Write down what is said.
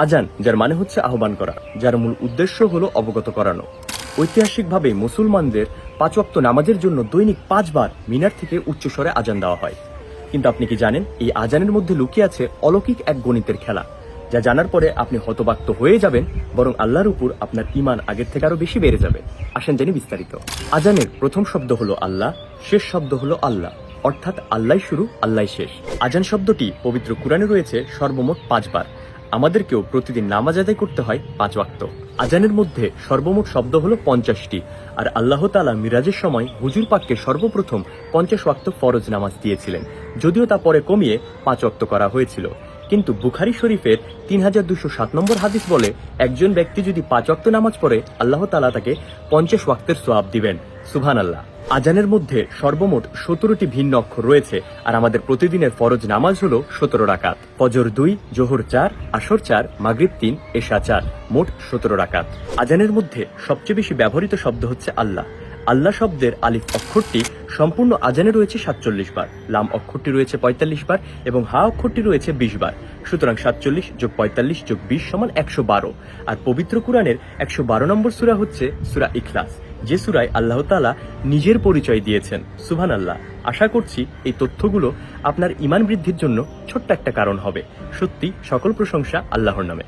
আজান, যার মানে হচ্ছে আহ্বান করা, যার মূল উদ্দেশ্য হলো অবগত করানো। ঐতিহাসিকভাবে মুসলমানদের 5 ওয়াক্ত নামাজের জন্য দৈনিক 5 বার মিনার থেকে উচ্চস্বরে আজান দেওয়া হয়। কিন্তু আপনি কি জানেন, এই আজানের মধ্যে লুকিয়ে আছে অলৌকিক এক গণিতের খেলা, যা জানার পরে আপনি হতবাক তো হয়ে যাবেন, বরং আল্লাহর উপর আপনার ঈমান আগের থেকে আরো বেশি বেড়ে যাবে। আসেন জানি বিস্তারিত। আজানের প্রথম শব্দ হলো আল্লাহ, শেষ শব্দ হলো আল্লাহ, অর্থাৎ আল্লাহ শুরু আল্লাহ শেষ। আজান শব্দটি পবিত্র কুরআনে রয়েছে সর্বমোট 5 বার। আমাদেরকেও প্রতিদিন নামাজ আদায় করতে হয় 5 ওয়াক্ত। আজানের মধ্যে সর্বমোট শব্দ হলো 50টি, আর আল্লাহ তাআলা মিরাজের সময় হুজুর পাককে সর্বপ্রথম 50 ওয়াক্ত ফরজ নামাজ দিয়েছিলেন, যদিও তা পরে কমিয়ে 5 ওয়াক্ত করা হয়েছিল। কিন্তু বুখারী শরীফের 3207 নম্বর হাদিস বলে, একজন ব্যক্তি যদি 5 ওয়াক্ত নামাজ পড়ে আল্লাহ তাআলা তাকে 50 ওয়াক্তের সওয়াব দিবেন। সুবহানাল্লাহ। আজানের মধ্যে সর্বমোট 17টি ভিন্ন অক্ষর রয়েছে, আর আমাদের প্রতিদিনের ফরজ নামাজ হলো 17 রাকাত। ফজর 2, জোহর 4, আসর 4, মাগরিব 3, এশা 4, মোট 17 রাকাত। আজানের মধ্যে সবচেয়ে বেশি ব্যবহৃত শব্দ হচ্ছে আল্লাহ। আল্লাহ শব্দের আলিফ অক্ষরটি সম্পূর্ণ আজানে রয়েছে 47 বার, লাম অক্ষরটি রয়েছে 45 বার এবং হা অক্ষরটি রয়েছে 20 বার। সুতরাং 47 যোগ 45 যোগ 20 সমান 112। আর পবিত্র কুরআনের 112 নম্বর সূরা হচ্ছে সূরা ইখলাস, যে সূরায় আল্লাহ তাআলা নিজের পরিচয় দিয়েছেন। সুবহানাল্লাহ। আশা করছি এই তথ্যগুলো আপনার ঈমান বৃদ্ধির জন্য ছোট্ট একটা কারণ হবে। সত্যি সকল প্রশংসা আল্লাহর নামে।